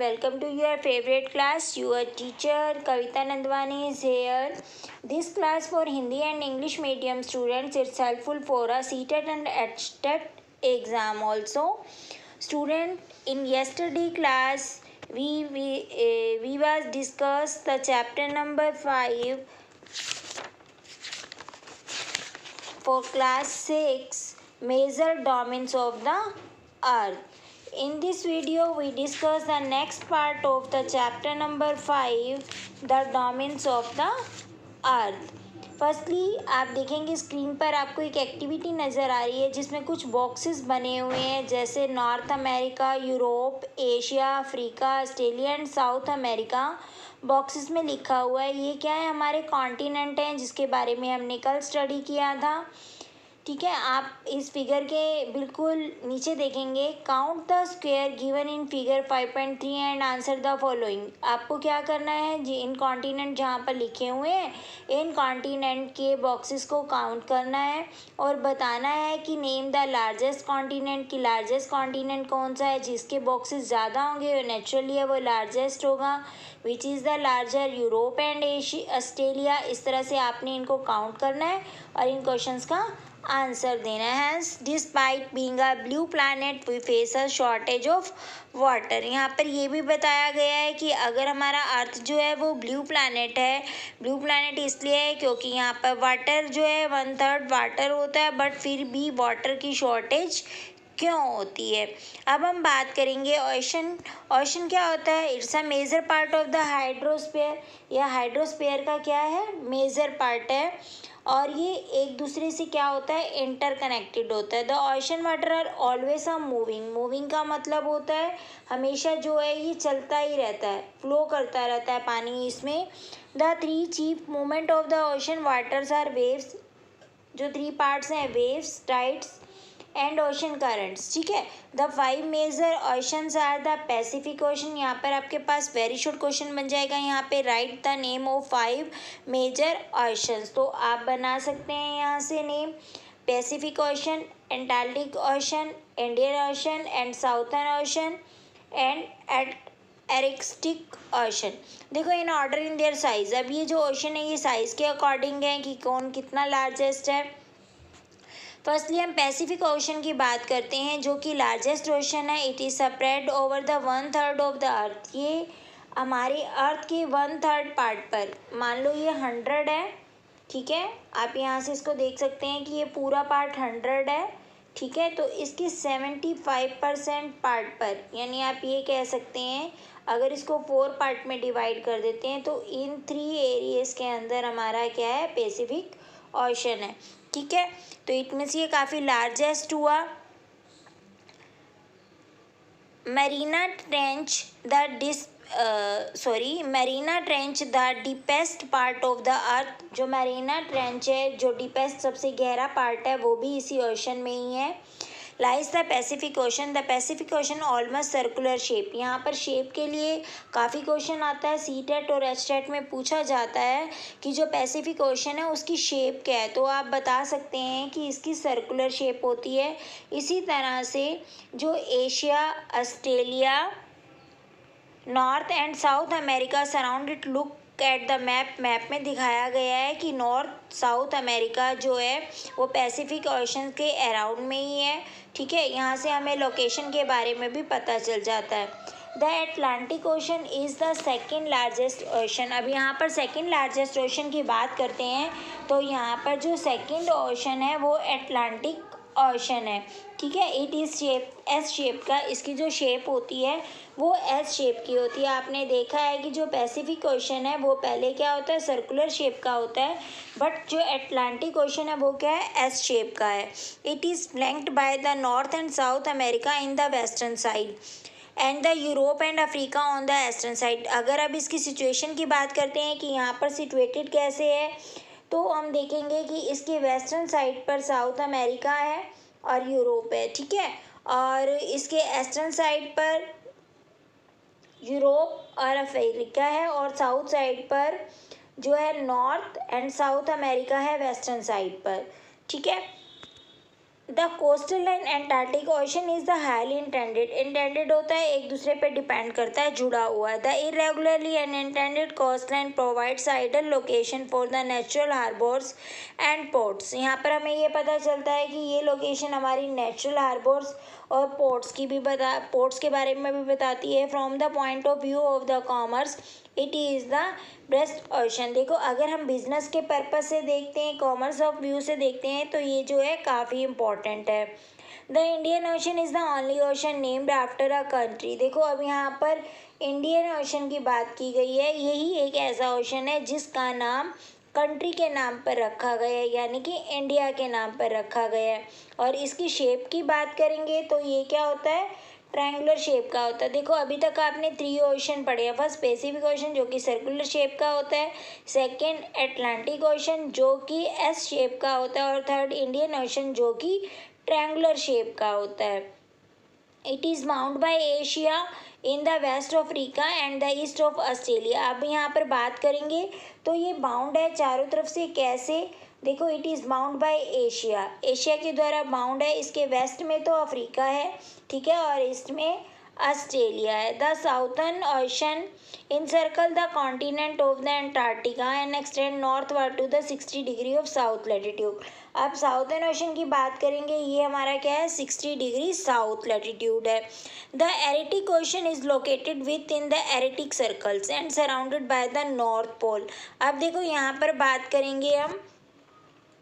welcome to your favorite class. Your teacher Kavita Nandwani is here. This class for Hindi and English medium students, it's helpful for a CTET and HTET exam also. Student, in yesterday class we was discussed the chapter number 5 for class 6, major domains of the earth. In this video we discuss the next part of the chapter number 5, the domains of the earth. Firstly आप देखेंगे screen पर आपको एक activity नज़र आ रही है जिसमें कुछ बॉक्सेस बने हुए हैं, जैसे north America, Europe, Asia, Africa, Australia and south America. Boxes में लिखा हुआ है ये क्या है, हमारे कॉन्टिनेंट हैं जिसके बारे में हमने कल स्टडी किया था। ठीक है, आप इस फिगर के बिल्कुल नीचे देखेंगे, count the square given in figure 5.3 and answer the following. आपको क्या करना है जी, इन कॉन्टिनेंट जहाँ पर लिखे हुए हैं इन कॉन्टिनेंट के बॉक्सेस को काउंट करना है और बताना है कि नेम द लार्जेस्ट कॉन्टिनेंट, की लार्जेस्ट कॉन्टिनेंट कौन सा है, जिसके बॉक्सेस ज़्यादा होंगे वो नेचुरली है वो लार्जेस्ट होगा। Which is the larger, Europe and Australia. इस तरह से आपने इनको काउंट करना है और इन क्वेश्चंस का आंसर देना है। Despite being a blue planet we face a shortage of water. यहाँ पर ये भी बताया गया है कि अगर हमारा अर्थ जो है वो ब्लू प्लैनेट है, ब्लू प्लैनेट इसलिए है क्योंकि यहाँ पर वाटर जो है 1/3 वाटर होता है, बट फिर भी वाटर की शॉर्टेज क्यों होती है। अब हम बात करेंगे ओशन। ओशन क्या होता है, it's a major part of the hydrosphere. यह हाइड्रोस्फीयर का क्या है, मेजर पार्ट है और ये एक दूसरे से क्या होता है, इंटरकनेक्टेड होता है। The ocean water are always a moving. Moving का मतलब होता है हमेशा जो है ये चलता ही रहता है, फ्लो करता रहता है पानी इसमें। The 3 chief movement of the ocean waters are waves. जो 3 पार्ट्स हैं, waves, tides and ocean currents. ठीक है, the 5 major oceans are the Pacific ocean. यहाँ पर आपके पास वेरी शॉर्ट क्वेश्चन बन जाएगा, यहाँ पे write the name of 5 major oceans. तो आप बना सकते हैं यहाँ से name, Pacific Ocean, Antarctic Ocean, Indian Ocean and Southern Ocean and Arctic Ocean. देखो in order in their size. अब ये जो ओशन है ये साइज के अकॉर्डिंग है कि कौन कितना लार्जेस्ट है। फर्स्टली हम पैसिफिक ओशन की बात करते हैं जो कि लार्जेस्ट ओशन है। It is spread over the 1/3 of the earth. ये हमारे अर्थ के 1/3 पार्ट पर, मान लो ये 100 है, ठीक है, आप यहाँ से इसको देख सकते हैं कि ये पूरा पार्ट 100 है, ठीक है, तो इसके 75% पार्ट पर, यानी आप ये कह सकते हैं अगर इसको 4 पार्ट में डिवाइड कर देते हैं तो इन 3 एरियाज़ के अंदर हमारा क्या है, पैसिफिक ओशन है। ठीक है, तो इट मीन्स ये काफ़ी लार्जेस्ट हुआ। Marina trench Marina trench the deepest part of the earth. जो मरीना ट्रेंच है, जो डीपेस्ट सबसे गहरा पार्ट है, वो भी इसी ओशन में ही है। Lies the Pacific ocean. The Pacific ocean almost circular shape. यहाँ पर शेप के लिए काफ़ी क्वेश्चन आता है, सीटेट और एचटेट में पूछा जाता है कि जो पैसिफिक ओशन है उसकी शेप क्या है, तो आप बता सकते हैं कि इसकी सर्कुलर शेप होती है। इसी तरह से जो Asia, Australia, north and south America surrounded, look at the map में दिखाया गया है कि नॉर्थ साउथ अमेरिका जो है वो पैसिफिक ओशन के अराउंड में ही है। ठीक है, यहाँ से हमें लोकेशन के बारे में भी पता चल जाता है। The Atlantic ocean is the second largest ocean. अब यहाँ पर सेकेंड लार्जेस्ट ओशन की बात करते हैं तो यहाँ पर जो सेकेंड ओशन है वो एटलांटिक ओशन है। ठीक है, it is shape S shape का। इसकी जो शेप होती है वो एस शेप की होती है। आपने देखा है कि जो पैसिफिक ओशन है वो पहले क्या होता है, सर्कुलर शेप का होता है, बट जो एटलांटिक ओशन है वो क्या है, एस शेप का है। It is flanked bye the north and south America in the western side and the Europe and Africa on the eastern side. अगर अब इसकी सिचुएशन की बात करते हैं कि यहाँ पर सिचुएटेड कैसे है, तो हम देखेंगे कि इसके वेस्टर्न साइड पर साउथ अमेरिका है और यूरोप है। ठीक है, और इसके ईस्टर्न साइड पर यूरोप और अफ्रीका है और साउथ साइड पर जो है नॉर्थ एंड साउथ अमेरिका है वेस्टर्न साइड पर। ठीक है, the coastal and Antarctic ocean is the highly intended होता है, एक दूसरे पे डिपेंड करता है, जुड़ा हुआ है। The irregularly and intended coast line provides ideal location for the natural harbours and ports. यहाँ पर हमें ये पता चलता है कि ये लोकेशन हमारी नेचुरल हार्बर्स और पोर्ट्स के बारे में भी बताती है। From the point of view of the commerce it is the best ocean. देखो, अगर हम बिजनेस के पर्पज से देखते हैं, कॉमर्स ऑफ व्यू से देखते हैं, तो ये जो है काफ़ी इम्पोर्टेंट है। The Indian ocean is the only ocean named after a country. देखो, अब यहाँ पर इंडियन ओशन की बात की गई है, यही एक ऐसा ओशन है जिसका नाम कंट्री के नाम पर रखा गया है, यानी कि इंडिया के नाम पर रखा गया है। और इसकी शेप की बात करेंगे तो ये क्या होता है, ट्रायंगुलर शेप का होता है। देखो, अभी तक आपने 3 ओशन पढ़े हैं। फर्स्ट पैसिफिक ओशन जो कि सर्कुलर शेप का होता है, सेकंड अटलांटिक ओशन जो कि एस शेप का होता है, और थर्ड इंडियन ओशन जो कि ट्रायंगुलर शेप का होता है। It is bound by Asia in the west of Africa and the east of Australia. अब यहाँ पर बात करेंगे तो ये बाउंड है चारों तरफ से, कैसे? देखो, it is bound by Asia, Asia के द्वारा बाउंड है। इसके वेस्ट में तो अफ्रीका है, ठीक है, और ईस्ट में ऑस्ट्रेलिया है। The southern ocean encircle the continent of the Antarctica and extend northward to the 60 degree of south latitude. अब साउथर्न ओशन की बात करेंगे, ये हमारा क्या है, 60 डिग्री साउथ लैटिट्यूड है। The Arctic Ocean is located within the Arctic circles and surrounded by the North Pole. अब देखो, यहाँ पर बात करेंगे हम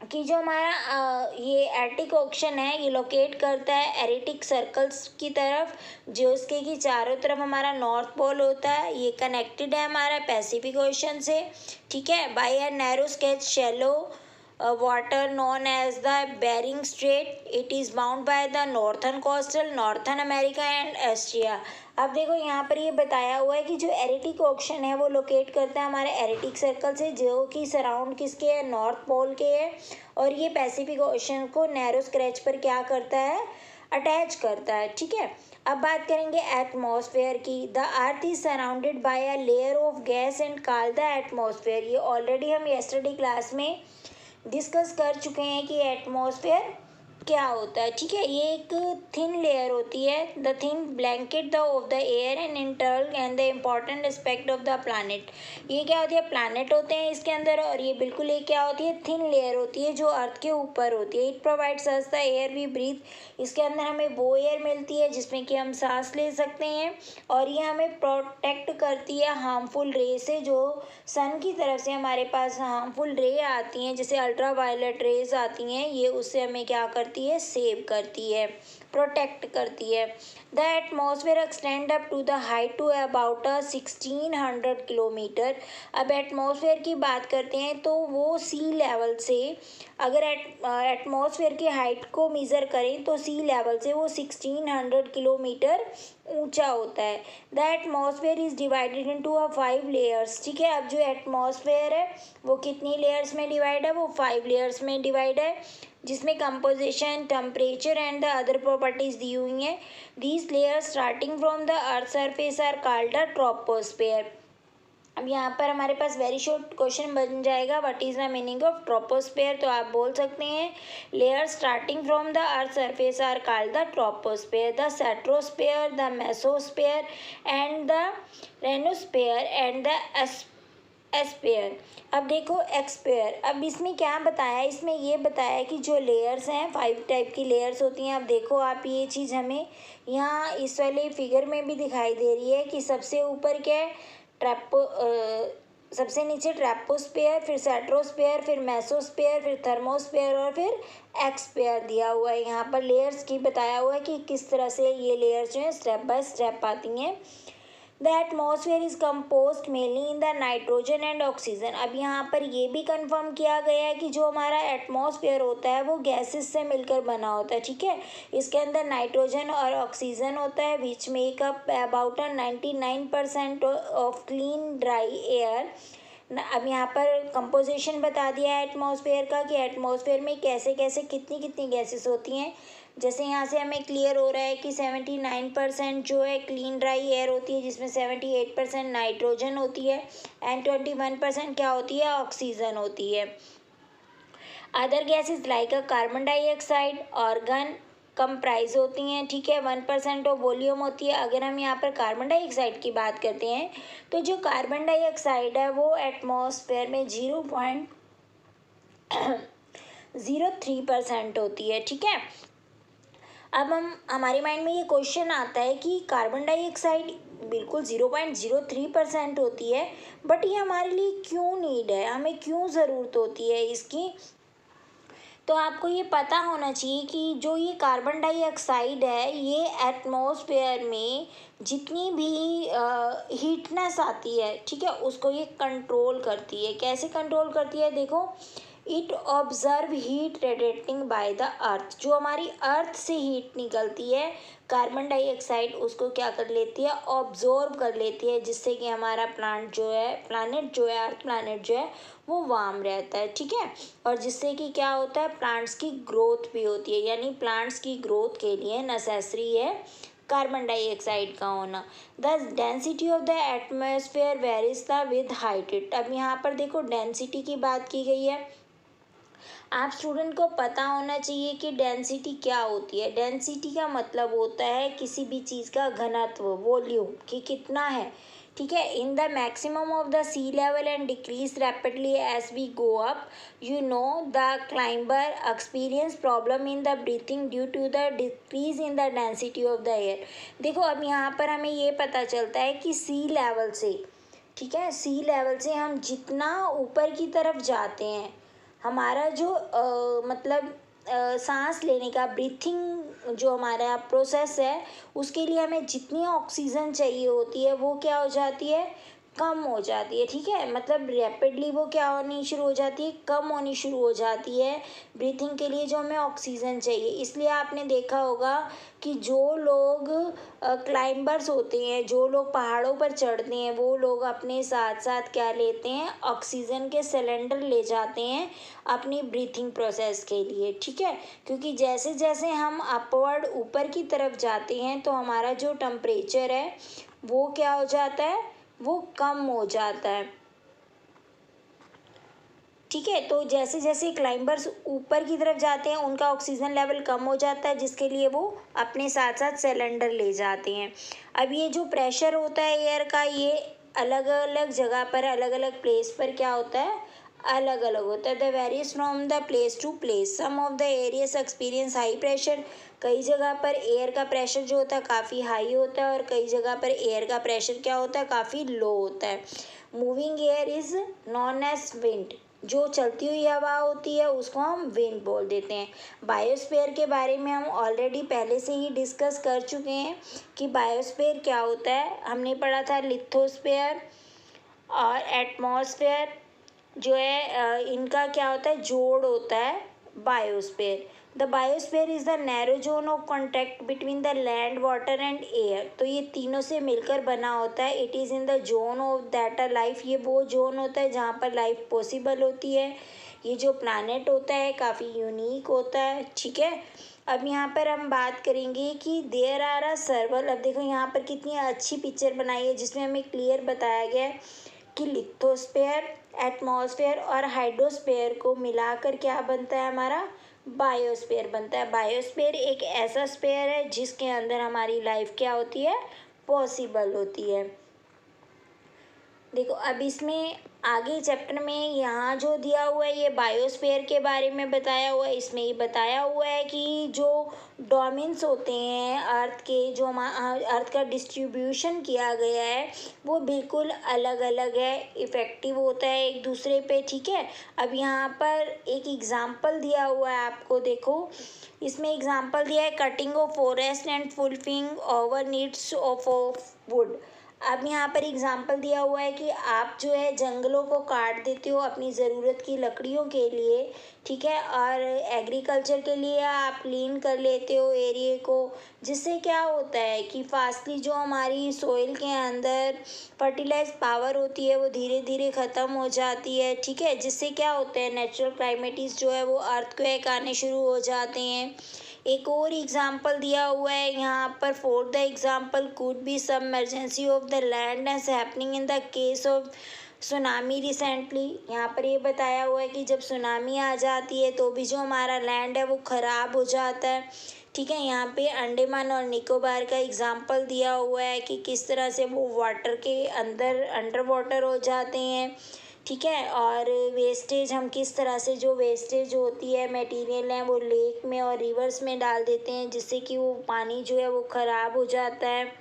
कि जो हमारा ये एर्टिक ओशन है, ये लोकेट करता है एरिटिक सर्कल्स की तरफ, जो उसके कि चारों तरफ हमारा नॉर्थ पोल होता है। ये कनेक्टेड है हमारा पैसिफिक ओशन से, ठीक है, by a narrow sketch shallow water known as the Bering Strait. It is bound by the northern coastal northern America and Asia. अब देखो, यहाँ पर ये बताया हुआ है कि जो एरिटिक ओशन है वो लोकेट करता है हमारे एरिटिक सर्कल से, जो कि सराउंड किसके है, नॉर्थ पोल के है। और ये पैसिफिक ओशन को नैरो स्क्रैच पर क्या करता है, अटैच करता है, ठीक है। अब बात करेंगे एटमॉस्फेयर की। The earth is surrounded by a layer of gas and called the atmosphere. ये ऑलरेडी हम यस्टरडे क्लास में डिस्कस कर चुके हैं कि एटमॉस्फेयर क्या होता है, ठीक है। ये एक थिन लेयर होती है, the thin blanket the of the air and internal and the important aspect of the planet. ये क्या होती है, प्लानट होते हैं इसके अंदर, और ये बिल्कुल एक क्या होती है, थिन लेयर होती है जो अर्थ के ऊपर होती है। It provides us the air we breathe. इसके अंदर हमें वो एयर मिलती है जिसमें कि हम सांस ले सकते हैं, और ये हमें प्रोटेक्ट करती है हार्मफुल रे से। जो सन की तरफ से हमारे पास हार्मफुल रे आती हैं, जैसे अल्ट्रा वायलेट रेज आती हैं, ये उससे हमें क्या करती है, सेव करती है, प्रोटेक्ट करती है। The atmosphere extend up to the height to about 1600 kilometre. अब एटमॉस्फेयर की बात करते हैं तो वो सी लेवल से, अगर एटमॉस्फेयर की हाइट को मेज़र करें तो सी लेवल से वो 1600 किलोमीटर ऊंचा होता है। The atmosphere is divided into 5 layers, ठीक है। अब जो एटमॉस्फेयर है वो कितनी लेयर्स में डिवाइड है, वो 5 लेयर्स में डिवाइड है, जिसमें composition, temperature and the other properties दी हुई हैं। These layers starting from the earth surface are called the troposphere. अब यहाँ पर हमारे पास वेरी शॉर्ट क्वेश्चन बन जाएगा, what is the meaning of troposphere. तो आप बोल सकते हैं, layer starting from the earth surface are called the troposphere, the stratosphere, the mesosphere and the thermosphere and the exosphere. अब देखो एक्सपेयर, अब इसमें क्या बताया है, इसमें ये बताया है कि जो लेयर्स हैं 5 टाइप की लेयर्स होती हैं। अब देखो आप, ये चीज़ हमें यहाँ इस वाले फिगर में भी दिखाई दे रही है कि सबसे ऊपर क्या है, सबसे नीचे ट्रैपोस्फेयर, फिर स्ट्रेटोस्फेयर, फिर मेसोस्फेयर, फिर थर्मोस्फेयर और फिर एक्सपेयर दिया हुआ है। यहाँ पर लेयर्स की बताया हुआ है कि किस तरह से ये लेयर्स जो हैं स्टेप बाय स्टेप आती हैं। The atmosphere is compose mainly in the nitrogen and oxygen. अब यहाँ पर ये भी कंफर्म किया गया है कि जो हमारा एटमॉस्फेयर होता है वो गैसेस से मिलकर बना होता है, ठीक है। इसके अंदर नाइट्रोजन और ऑक्सीजन होता है, which make up about 99% of clean dry air. अब यहाँ पर कंपोजिशन बता दिया है एटमॉस्फेयर का कि एटमॉस्फेयर में कैसे कैसे कितनी कितनी गैसेस होती हैं। जैसे यहाँ से हमें क्लियर हो रहा है कि 79% जो है क्लीन ड्राई एयर होती है, जिसमें 78% नाइट्रोजन होती है एंड 21% क्या होती है, ऑक्सीजन होती है। Other gases like a carbon dioxide organ comprise होती हैं, ठीक है, 1% ऑफ वॉल्यूम होती है। अगर हम यहाँ पर कार्बन डाइऑक्साइड की बात करते हैं तो जो कार्बन डाइऑक्साइड है वो एटमॉस्फेयर में 0.03% होती है, ठीक है। अब हमारे माइंड में ये क्वेश्चन आता है कि कार्बन डाइऑक्साइड बिल्कुल 0.03% होती है, बट ये हमारे लिए क्यों नीड है, हमें क्यों ज़रूरत होती है इसकी। तो आपको ये पता होना चाहिए कि जो ये कार्बन डाइऑक्साइड है ये एटमॉस्फेयर में जितनी भी हीटनेस आती है, ठीक है, उसको ये कंट्रोल करती है। कैसे कंट्रोल करती है, देखो, it observe heat radiating by the earth. जो हमारी अर्थ से हीट निकलती है, कार्बन डाइऑक्साइड उसको क्या कर लेती है, ऑब्जॉर्व कर लेती है, जिससे कि हमारा प्लानेट जो है अर्थ प्लानेट जो है वो वार्म रहता है, ठीक है। और जिससे कि क्या होता है, प्लांट्स की ग्रोथ भी होती है, यानी प्लांट्स की ग्रोथ के लिए नेसेसरी है कार्बन डाइऑक्साइड का होना। The density of the atmosphere varies the with height. अब यहाँ पर देखो डेंसिटी की बात की गई है। आप स्टूडेंट को पता होना चाहिए कि डेंसिटी क्या होती है। डेंसिटी का मतलब होता है किसी भी चीज़ का घनत्व, वॉल्यूम, कि कितना है, ठीक है। In the maximum of the sea level and decrease rapidly as we go up, you know the climber experience problem in the breathing due to the decrease in the density of the air. देखो अब यहाँ पर हमें ये पता चलता है कि सी लेवल से, ठीक है, सी लेवल से हम जितना ऊपर की तरफ जाते हैं, हमारा जो मतलब सांस लेने का ब्रीथिंग जो हमारा प्रोसेस है, उसके लिए हमें जितनी ऑक्सीजन चाहिए होती है वो क्या हो जाती है, कम हो जाती है, ठीक है। मतलब रैपिडली वो क्या होनी शुरू हो जाती है, कम होनी शुरू हो जाती है ब्रीथिंग के लिए जो हमें ऑक्सीजन चाहिए। इसलिए आपने देखा होगा कि जो लोग क्लाइंबर्स होते हैं, जो लोग पहाड़ों पर चढ़ते हैं, वो लोग अपने साथ साथ क्या लेते हैं, ऑक्सीजन के सिलेंडर ले जाते हैं अपनी ब्रीथिंग प्रोसेस के लिए, ठीक है। क्योंकि जैसे जैसे हम अपवर्ड ऊपर की तरफ जाते हैं तो हमारा जो टेम्परेचर है वो क्या हो जाता है, वो कम हो जाता है, ठीक है। तो जैसे जैसे क्लाइंबर्स ऊपर की तरफ जाते हैं उनका ऑक्सीजन लेवल कम हो जाता है, जिसके लिए वो अपने साथ साथ सिलेंडर ले जाते हैं। अब ये जो प्रेशर होता है एयर का, ये अलग अलग जगह पर, अलग अलग प्लेस पर क्या होता है, अलग अलग होता है। The varies from the place to place. Some of the areas experience high pressure. कई जगह पर एयर का प्रेशर जो होता है काफ़ी हाई होता है, और कई जगह पर एयर का प्रेशर क्या होता है, काफ़ी लो होता है। Moving air is known as wind. जो चलती हुई हवा होती है उसको हम विंड बोल देते हैं। बायोस्फीयर के बारे में हम ऑलरेडी पहले से ही डिस्कस कर चुके हैं कि बायोस्फीयर क्या होता है। हमने पढ़ा था लिथोस्फीयर और एटमॉस्फेयर जो है, इनका क्या होता है, जोड़ होता है biosphere. The biosphere is the narrow zone of contact between the land, water and air. तो ये तीनों से मिलकर बना होता है। It is in the zone of that a life. ये वो जोन होता है जहाँ पर लाइफ पॉसिबल होती है। ये जो प्लानट होता है काफ़ी यूनिक होता है, ठीक है। अब यहाँ पर हम बात करेंगे कि देयर आर अ सर्वल। अब देखो यहाँ पर कितनी अच्छी पिक्चर बनाई है जिसमें हमें क्लियर बताया गया है कि लिथोस्फीयर, एटमॉस्फेयर और हाइड्रोस्फीयर को मिलाकर क्या बनता है, हमारा बायोस्फीयर बनता है। बायोस्फीयर एक ऐसा स्फीयर है जिसके अंदर हमारी लाइफ क्या होती है, पॉसिबल होती है। देखो अब इसमें आगे चैप्टर में यहाँ जो दिया हुआ है ये बायोस्फीयर के बारे में बताया हुआ है। इसमें ये बताया हुआ है कि जो डोमेन्स होते हैं अर्थ के, जो अर्थ का डिस्ट्रीब्यूशन किया गया है वो बिल्कुल अलग अलग है, इफ़ेक्टिव होता है एक दूसरे पे, ठीक है। अब यहाँ पर एक एग्जांपल दिया हुआ है आपको, देखो इसमें एग्जांपल दिया है cutting of forest and fulfilling over needs of would. अब यहाँ पर एग्जाम्पल दिया हुआ है कि आप जो है जंगलों को काट देते हो अपनी ज़रूरत की लकड़ियों के लिए, ठीक है, और एग्रीकल्चर के लिए आप क्लीन कर लेते हो एरिए को, जिससे क्या होता है कि फास्टली जो हमारी सोइल के अंदर फर्टिलाइज पावर होती है वो धीरे धीरे ख़त्म हो जाती है, ठीक है। जिससे क्या होता है, नेचुरल क्लाइमेटिस जो है वो अर्थक्वेक आने शुरू हो जाते हैं। एक और एग्जाम्पल दिया हुआ है यहाँ पर, for the example could be submergence of the land as happening in the case of tsunami recently, यहाँ पर ये बताया हुआ है कि जब सुनामी आ जाती है तो भी जो हमारा लैंड है वो ख़राब हो जाता है। ठीक है, यहाँ पे अंडमान और निकोबार का एग्जाम्पल दिया हुआ है कि किस तरह से वो वाटर के अंदर अंडर वाटर हो जाते हैं। ठीक है, और वेस्टेज हम किस तरह से जो वेस्टेज होती है मटेरियल है वो लेक में और रिवर्स में डाल देते हैं, जिससे कि वो पानी जो है वो ख़राब हो जाता है।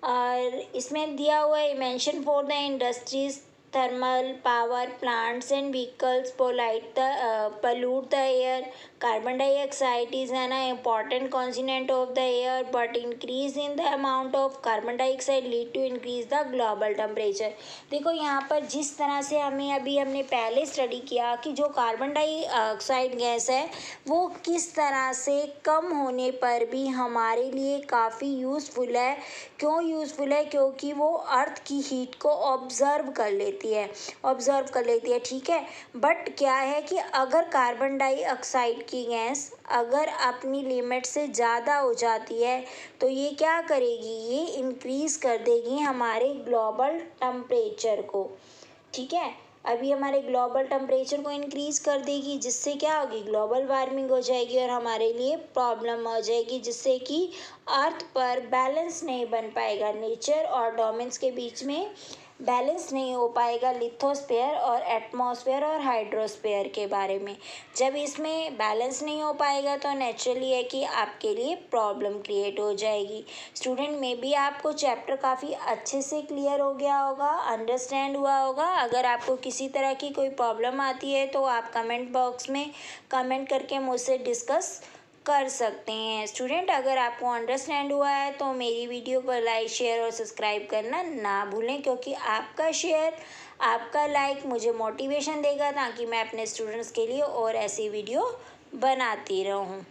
और इसमें दिया हुआ है mention for the industries thermal power plants and vehicles pollute the air. Carbon dioxide is an important component of the air, but increase in the amount of carbon dioxide lead to increase the global temperature. देखो यहाँ पर जिस तरह से हमने पहले study किया कि जो कार्बन डाइऑक्साइड गैस है वो किस तरह से कम होने पर भी हमारे लिए काफ़ी यूज़फुल है। क्यों यूज़फुल है? क्योंकि वो अर्थ की हीट को ऑब्ज़र्व कर लेती है। ठीक है, बट क्या है कि अगर कार्बन डाइऑक्साइड की गैस अगर अपनी लिमिट से ज़्यादा हो जाती है तो ये क्या करेगी, ये इंक्रीज़ कर देगी हमारे ग्लोबल टेम्परेचर को। ठीक है, अभी हमारे ग्लोबल टेम्परेचर को इंक्रीज़ कर देगी, जिससे क्या होगी, ग्लोबल वार्मिंग हो जाएगी और हमारे लिए प्रॉब्लम हो जाएगी, जिससे कि अर्थ पर बैलेंस नहीं बन पाएगा। नेचर और डोमेन्स के बीच में बैलेंस नहीं हो पाएगा, लिथोस्फेयर और एटमॉस्फेयर और हाइड्रोस्फेयर के बारे में। जब इसमें बैलेंस नहीं हो पाएगा तो नेचुरली है कि आपके लिए प्रॉब्लम क्रिएट हो जाएगी। स्टूडेंट में भी आपको चैप्टर काफ़ी अच्छे से क्लियर हो गया होगा, अंडरस्टैंड हुआ होगा। अगर आपको किसी तरह की कोई प्रॉब्लम आती है तो आप कमेंट बॉक्स में कमेंट करके मुझसे डिस्कस कर सकते हैं। स्टूडेंट, अगर आपको अंडरस्टैंड हुआ है तो मेरी वीडियो को लाइक शेयर और सब्सक्राइब करना ना भूलें, क्योंकि आपका शेयर आपका लाइक मुझे मोटिवेशन देगा ताकि मैं अपने स्टूडेंट्स के लिए और ऐसी वीडियो बनाती रहूं।